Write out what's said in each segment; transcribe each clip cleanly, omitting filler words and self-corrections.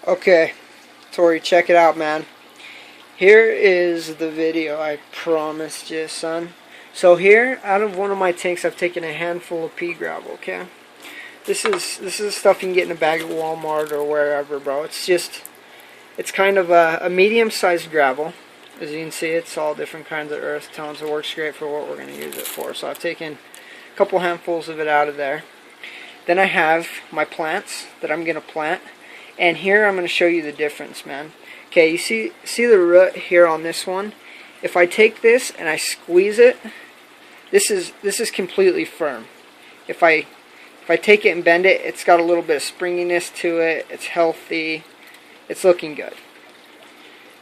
Okay, Tori, check it out, man. Here is the video I promised you, son. So here, out of one of my tanks, I've taken a handful of pea gravel, okay? This is stuff you can get in a bag at Walmart or wherever, bro. It's kind of a medium-sized gravel. As you can see, it's all different kinds of earth tones. It works great for what we're going to use it for. So I've taken a couple handfuls of it out of there. Then I have my plants that I'm going to plant. And here I'm going to show you the difference, man. Okay, you see the root here on this one? If I take this and I squeeze it, this is completely firm. If I take it and bend it, it's got a little bit of springiness to it. It's healthy. It's looking good.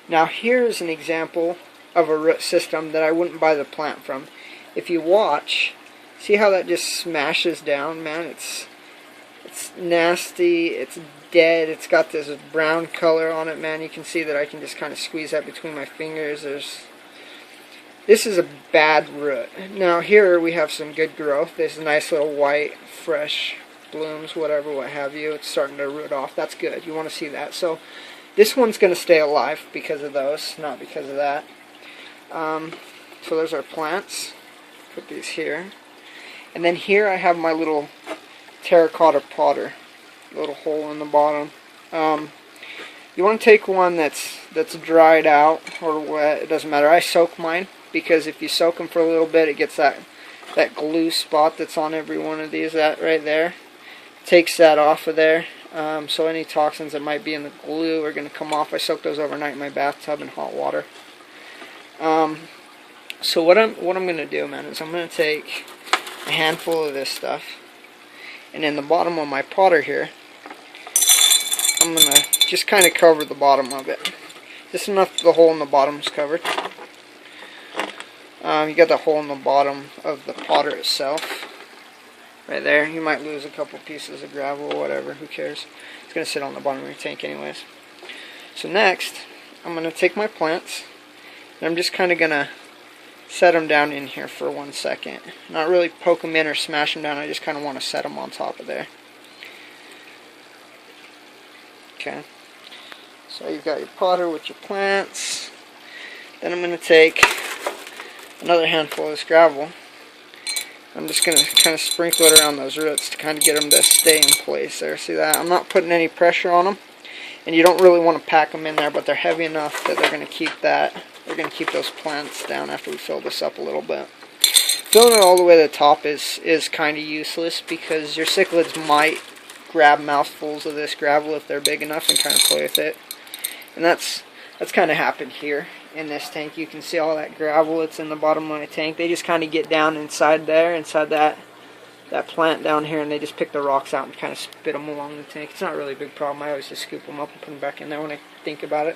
Now here's an example of a root system that I wouldn't buy the plant from. If you watch, see how that just smashes down, man? It's nasty. It's dead. It's got this brown color on it, man. You can see that I can just kind of squeeze that between my fingers. This is a bad root. Now here we have some good growth. There's nice little white, fresh blooms, whatever, what have you. It's starting to root off. That's good. You want to see that. So this one's going to stay alive because of those, not because of that. So there's our plants. Put these here. And then here I have my little terracotta potter. Little hole in the bottom. You want to take one that's dried out or wet. It doesn't matter. I soak mine because if you soak them for a little bit, it gets that glue spot that's on every one of these. That right there takes that off of there. So any toxins that might be in the glue are going to come off. I soak those overnight in my bathtub in hot water. So what I'm going to do, man, is I'm going to take a handful of this stuff, and in the bottom of my potter here, I'm going to just kind of cover the bottom of it. Just enough the hole in the bottom is covered. You got the hole in the bottom of the potter itself. Right there. You might lose a couple pieces of gravel or whatever. Who cares? It's going to sit on the bottom of your tank anyways. So next, I'm going to take my plants, and I'm just kind of going to set them down in here for 1 second. Not really poke them in or smash them down. I just kind of want to set them on top of there. Okay, so you've got your potter with your plants. Then I'm going to take another handful of this gravel. I'm just going to kind of sprinkle it around those roots to kind of get them to stay in place there. See that? I'm not putting any pressure on them, and you don't really want to pack them in there, but they're heavy enough that they're going to keep that. They're going to keep those plants down after we fill this up a little bit. Filling it all the way to the top is kind of useless because your cichlids might grab mouthfuls of this gravel if they're big enough and kind of play with it. And that's kind of happened here in this tank. You can see all that gravel that's in the bottom of my tank. They just kind of get down inside there, inside that plant down here, and they just pick the rocks out and kind of spit them along the tank. It's not really a big problem. I always just scoop them up and put them back in there when I think about it.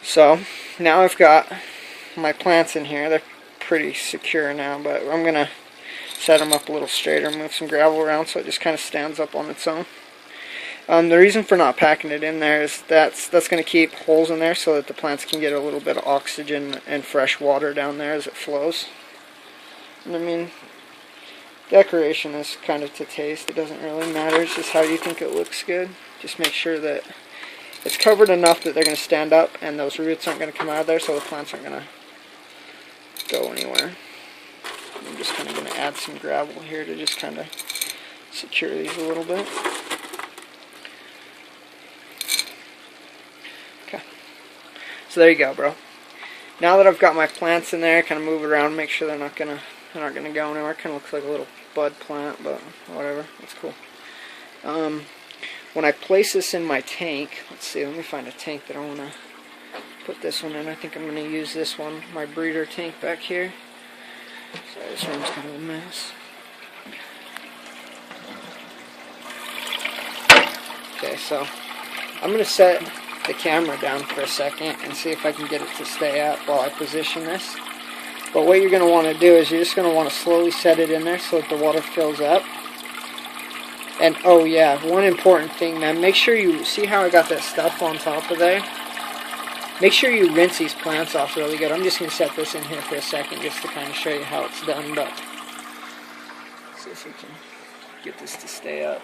So now I've got my plants in here. They're pretty secure now, but I'm going to set them up a little straighter, move some gravel around so it just kind of stands up on its own. The reason for not packing it in there is that's going to keep holes in there so that the plants can get a little bit of oxygen and fresh water down there as it flows. And I mean, decoration is kind of to taste. It doesn't really matter. It's just how you think it looks good. Just make sure that it's covered enough that they're going to stand up and those roots aren't going to come out of there, so the plants aren't going to go anywhere. I'm just kind of going to add some gravel here to just kind of secure these a little bit. Okay. So there you go, bro. Now that I've got my plants in there, kind of move it around, make sure they're not gonna go anywhere. It kind of looks like a little bud plant, but whatever. That's cool. When I place this in my tank, let's see. Let me find a tank that I want to put this one in. I think I'm going to use this one, my breeder tank back here. Sorry, this room's kind of a mess. Okay, so I'm going to set the camera down for a second and see if I can get it to stay up while I position this. But what you're going to want to do is you're just going to want to slowly set it in there so that the water fills up. And oh yeah, one important thing, man, make sure you see how I got that stuff on top of there. Make sure you rinse these plants off really good. I'm just going to set this in here for a second just to kind of show you how it's done, but see if we can get this to stay up.